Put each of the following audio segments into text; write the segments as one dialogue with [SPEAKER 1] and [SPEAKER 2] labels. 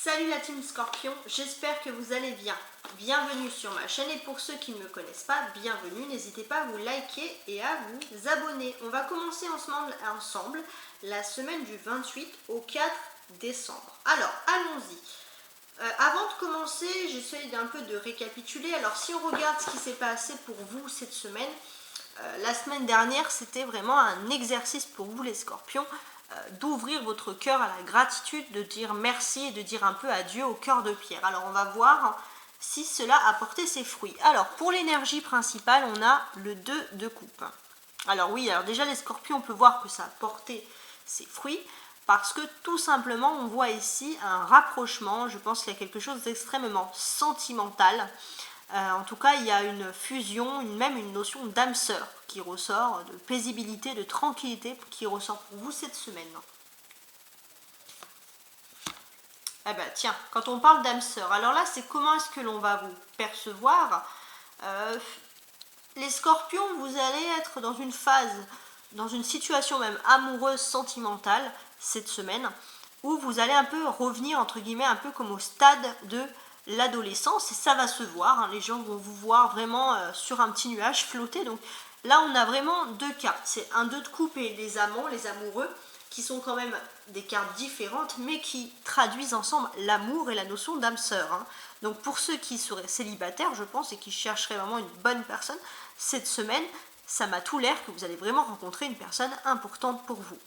[SPEAKER 1] Salut la team Scorpion, j'espère que vous allez bien. Bienvenue sur ma chaîne et pour ceux qui ne me connaissent pas, bienvenue. N'hésitez pas à vous liker et à vous abonner. On va commencer ensemble la semaine du 28 au 4 décembre. Alors, allons-y. Avant de commencer, j'essaie d'un peu de récapituler. Alors, si on regarde ce qui s'est passé pour vous cette semaine, la semaine dernière, c'était vraiment un exercice pour vous les Scorpions, d'ouvrir votre cœur à la gratitude, de dire merci et de dire un peu adieu au cœur de pierre. Alors on va voir si cela a porté ses fruits. Alors pour l'énergie principale, on a le 2 de coupe. Alors oui, alors déjà les Scorpions, on peut voir que ça a porté ses fruits parce que tout simplement on voit ici un rapprochement. Je pense qu'il y a quelque chose d'extrêmement sentimental. En tout cas, il y a une fusion, même une notion d'âme sœur qui ressort, de paisibilité, de tranquillité qui ressort pour vous cette semaine. Eh ben tiens, quand on parle d'âme sœur, alors là, c'est comment est-ce que l'on va vous percevoir. Les Scorpions, vous allez être dans une phase, dans une situation même amoureuse, sentimentale, cette semaine, où vous allez un peu revenir, entre guillemets, un peu comme au stade de l'adolescence, et ça va se voir, hein, les gens vont vous voir vraiment sur un petit nuage flotter. Donc là on a vraiment deux cartes, c'est un 2 de coupe et les amants, les amoureux, qui sont quand même des cartes différentes mais qui traduisent ensemble l'amour et la notion d'âme sœur, hein. Donc pour ceux qui seraient célibataires, je pense, et qui chercheraient vraiment une bonne personne, cette semaine, ça m'a tout l'air que vous allez vraiment rencontrer une personne importante pour vous.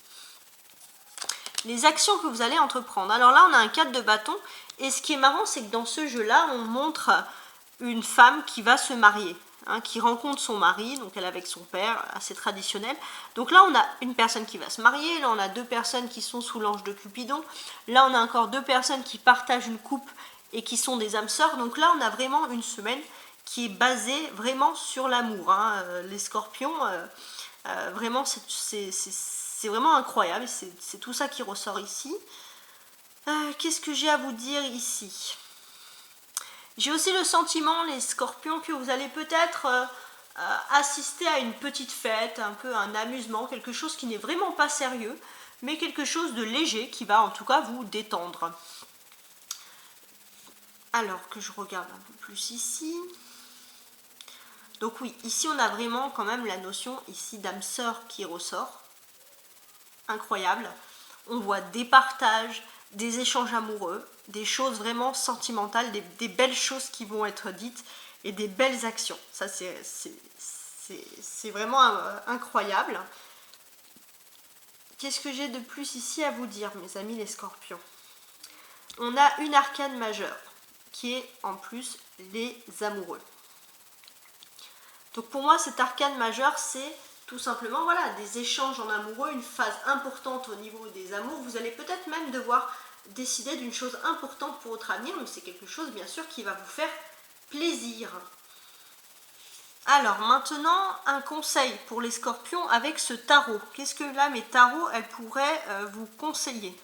[SPEAKER 1] Les actions que vous allez entreprendre. Alors là, on a un 4 de bâton. Et ce qui est marrant, c'est que dans ce jeu-là, on montre une femme qui va se marier, hein, qui rencontre son mari, donc elle est avec son père, assez traditionnel. Donc là, on a une personne qui va se marier. Là, on a deux personnes qui sont sous l'ange de Cupidon. Là, on a encore deux personnes qui partagent une coupe et qui sont des âmes sœurs. Donc là, on a vraiment une semaine qui est basée vraiment sur l'amour, hein. Les Scorpions, vraiment, c'est vraiment incroyable, c'est tout ça qui ressort ici. Qu'est-ce que j'ai à vous dire ici? J'ai aussi le sentiment, les Scorpions, que vous allez peut-être assister à une petite fête, un peu un amusement, quelque chose qui n'est vraiment pas sérieux, mais quelque chose de léger qui va en tout cas vous détendre. Alors que je regarde un peu plus ici. Donc oui, ici on a vraiment quand même la notion ici d'âme sœur qui ressort. Incroyable. On voit des partages, des échanges amoureux, des choses vraiment sentimentales, des belles choses qui vont être dites et des belles actions. Ça, c'est vraiment incroyable. Qu'est-ce que j'ai de plus ici à vous dire, mes amis les Scorpions? On a une arcane majeure qui est en plus les amoureux. Donc pour moi, cette arcane majeure, c'est tout simplement, voilà, des échanges en amoureux, une phase importante au niveau des amours. Vous allez peut-être même devoir décider d'une chose importante pour votre avenir, mais c'est quelque chose, bien sûr, qui va vous faire plaisir. Alors, maintenant, un conseil pour les Scorpions avec ce tarot. Qu'est-ce que là, mes tarots, elles pourraient vous conseiller?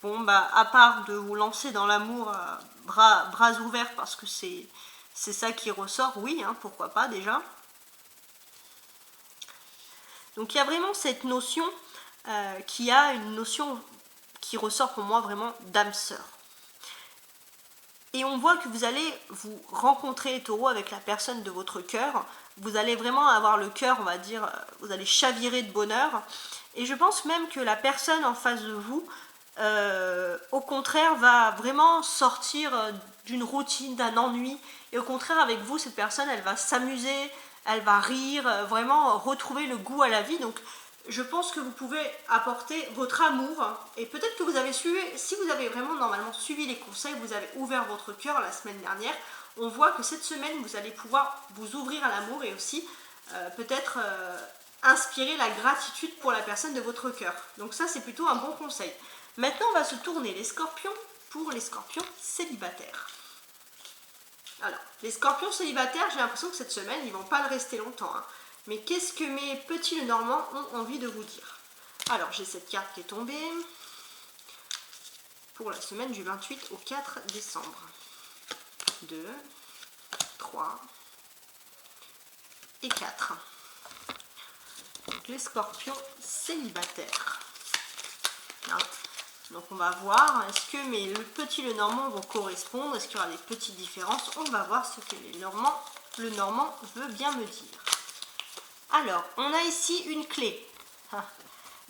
[SPEAKER 1] Bon, bah, à part de vous lancer dans l'amour bras ouverts, parce que c'est ça qui ressort, oui, hein, pourquoi pas déjà. Donc il y a vraiment cette notion qui a une notion qui ressort pour moi vraiment d'âme sœur. Et on voit que vous allez vous rencontrer, Taureau, avec la personne de votre cœur. Vous allez vraiment avoir le cœur, on va dire, vous allez chavirer de bonheur. Et je pense même que la personne en face de vous, au contraire, va vraiment sortir d'une routine, d'un ennui. Et au contraire, avec vous, cette personne, elle va s'amuser, elle va rire, vraiment retrouver le goût à la vie. Donc je pense que vous pouvez apporter votre amour, et peut-être que vous avez suivi, si vous avez vraiment normalement suivi les conseils, vous avez ouvert votre cœur la semaine dernière, on voit que cette semaine vous allez pouvoir vous ouvrir à l'amour et aussi peut-être inspirer la gratitude pour la personne de votre cœur. Donc ça, c'est plutôt un bon conseil. Maintenant, on va se tourner les Scorpions pour les Scorpions célibataires. Alors, les Scorpions célibataires, j'ai l'impression que cette semaine, ils ne vont pas le rester longtemps, hein. Mais qu'est-ce que mes petits Lenormands ont envie de vous dire? Alors, j'ai cette carte qui est tombée pour la semaine du 28 au 4 décembre. 2, 3 et 4. Donc, les Scorpions célibataires. Alors, Donc on va voir, est-ce que le petit Lenormand vont correspondre, est-ce qu'il y aura des petites différences? On va voir ce que le Normand veut bien me dire. Alors, on a ici une clé.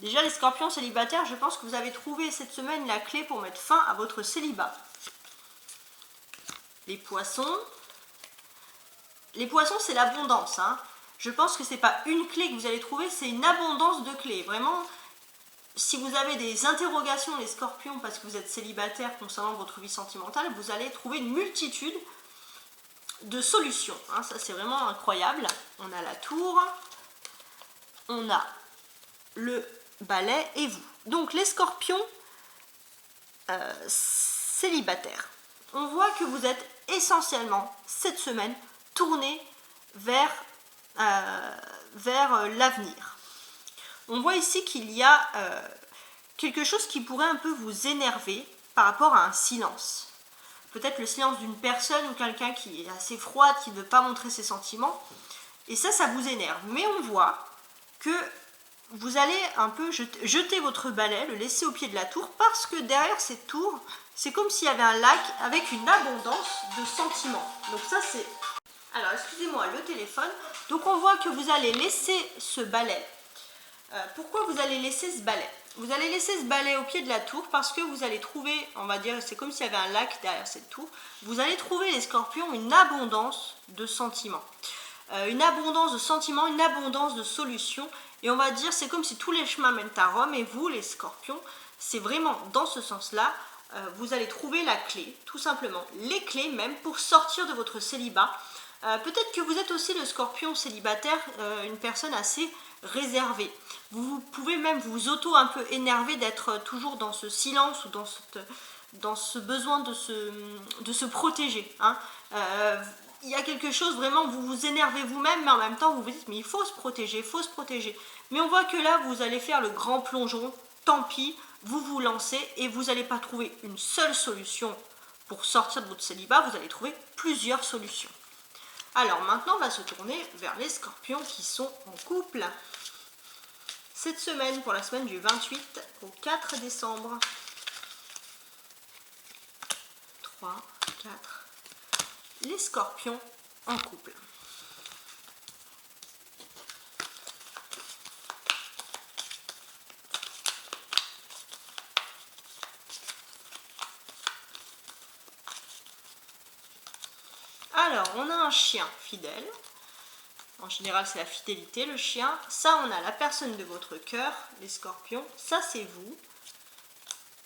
[SPEAKER 1] Déjà les scorpions célibataires, je pense que vous avez trouvé cette semaine la clé pour mettre fin à votre célibat. Les poissons c'est l'abondance. Je pense que ce n'est pas une clé que vous allez trouver, c'est une abondance de clés. Vraiment, si vous avez des interrogations, les scorpions, parce que vous êtes célibataire concernant votre vie sentimentale, vous allez trouver une multitude de solutions. Ça, c'est vraiment incroyable. On a la tour, on a le balai et vous. Donc, les scorpions célibataires. On voit que vous êtes essentiellement, cette semaine, tourné vers l'avenir. On voit ici qu'il y a quelque chose qui pourrait un peu vous énerver par rapport à un silence. Peut-être le silence d'une personne ou quelqu'un qui est assez froide, qui ne veut pas montrer ses sentiments. Et ça vous énerve. Mais on voit que vous allez un peu jeter votre balai, le laisser au pied de la tour, parce que derrière cette tour, c'est comme s'il y avait un lac avec une abondance de sentiments. Donc ça c'est... Alors excusez-moi, le téléphone. Donc on voit que vous allez laisser ce balai. Pourquoi vous allez laisser ce balai? Vous allez laisser ce balai au pied de la tour parce que vous allez trouver, on va dire, c'est comme s'il y avait un lac derrière cette tour. Vous allez trouver, les scorpions, une abondance de sentiments. Une abondance de sentiments, une abondance de solutions. Et on va dire, c'est comme si tous les chemins mènent à Rome. Et vous, les scorpions, c'est vraiment dans ce sens-là, vous allez trouver la clé, tout simplement. Les clés même pour sortir de votre célibat. Peut-être que vous êtes aussi le scorpion célibataire, une personne assez réservée. Vous pouvez même vous un peu énerver d'être toujours dans ce silence ou dans ce besoin de se protéger. Il y a quelque chose, vraiment, vous vous énervez vous-même, mais en même temps, vous vous dites, mais il faut se protéger, il faut se protéger. Mais on voit que là, vous allez faire le grand plongeon, tant pis, vous vous lancez et vous n'allez pas trouver une seule solution pour sortir de votre célibat, vous allez trouver plusieurs solutions. Alors maintenant, on va se tourner vers les scorpions qui sont en couple. Cette semaine, pour la semaine du 28 au 4 décembre. 3, 4. Les scorpions en couple. Alors, on a un chien fidèle. En général, c'est la fidélité, le chien. Ça, on a la personne de votre cœur, les scorpions. Ça, c'est vous.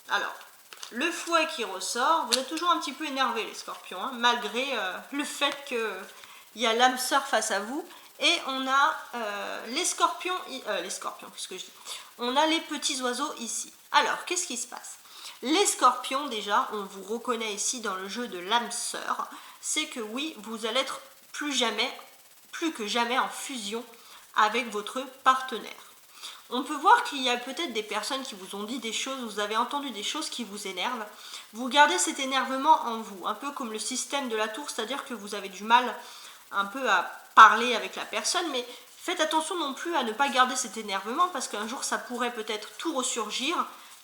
[SPEAKER 1] Alors, le fouet qui ressort. Vous êtes toujours un petit peu énervé, les scorpions, malgré le fait qu'il y a l'âme sœur face à vous. Et on a les scorpions, qu'est-ce que je dis? On a les petits oiseaux ici. Alors, qu'est-ce qui se passe? Les scorpions, déjà, on vous reconnaît ici dans le jeu de l'âme sœur. C'est que oui, vous allez être plus que jamais en fusion avec votre partenaire. On peut voir qu'il y a peut-être des personnes qui vous ont dit des choses, vous avez entendu des choses qui vous énervent. Vous gardez cet énervement en vous, un peu comme le système de la tour, c'est-à-dire que vous avez du mal un peu à parler avec la personne, mais faites attention non plus à ne pas garder cet énervement parce qu'un jour ça pourrait peut-être tout ressurgir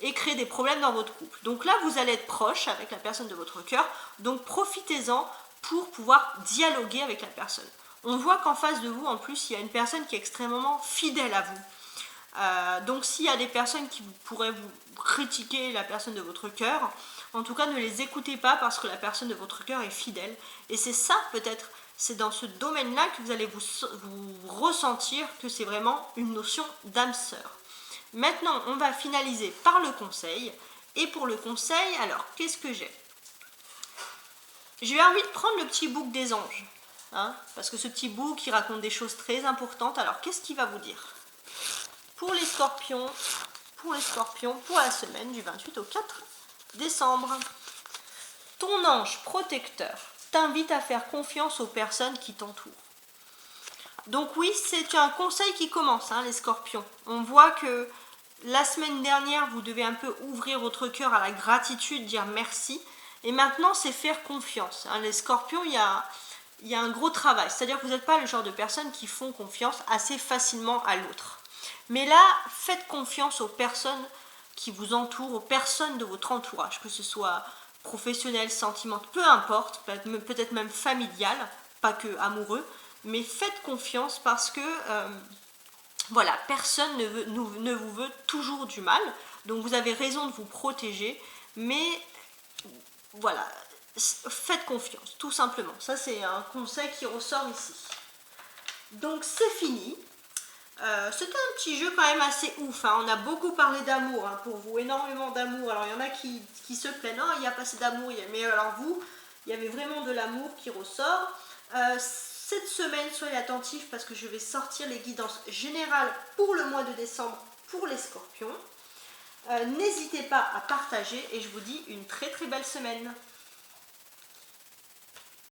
[SPEAKER 1] et créer des problèmes dans votre couple. Donc là, vous allez être proche avec la personne de votre cœur, donc profitez-en pour pouvoir dialoguer avec la personne. On voit qu'en face de vous, en plus, il y a une personne qui est extrêmement fidèle à vous. Donc s'il y a des personnes qui pourraient vous critiquer la personne de votre cœur, en tout cas ne les écoutez pas parce que la personne de votre cœur est fidèle. Et c'est ça peut-être, c'est dans ce domaine-là que vous allez vous ressentir que c'est vraiment une notion d'âme sœur. Maintenant, on va finaliser par le conseil. Et pour le conseil, alors, qu'est-ce que j'ai? J'ai envie de prendre le petit bouc des anges. Parce que ce petit bouc, il raconte des choses très importantes. Alors, qu'est-ce qu'il va vous dire? Pour les scorpions, pour la semaine du 28 au 4 décembre. Ton ange protecteur t'invite à faire confiance aux personnes qui t'entourent. Donc oui, c'est un conseil qui commence, les scorpions. On voit que la semaine dernière, vous devez un peu ouvrir votre cœur à la gratitude, dire merci. Et maintenant, c'est faire confiance. Les scorpions, il y a un gros travail. C'est-à-dire que vous n'êtes pas le genre de personnes qui font confiance assez facilement à l'autre. Mais là, faites confiance aux personnes qui vous entourent, aux personnes de votre entourage, que ce soit professionnel, sentimental, peu importe, peut-être même familial, pas que amoureux, mais faites confiance parce que voilà, personne ne vous veut toujours du mal, donc vous avez raison de vous protéger, mais voilà, faites confiance, tout simplement. Ça, c'est un conseil qui ressort ici. Donc, c'est fini. C'était un petit jeu quand même assez ouf, hein. On a beaucoup parlé d'amour, hein, pour vous, énormément d'amour. Alors, il y en a qui se plaignent, non, il n'y a pas assez d'amour, mais alors vous, il y avait vraiment de l'amour qui ressort. Cette semaine, soyez attentifs parce que je vais sortir les guidances générales pour le mois de décembre pour les scorpions. N'hésitez pas à partager et je vous dis une très très belle semaine.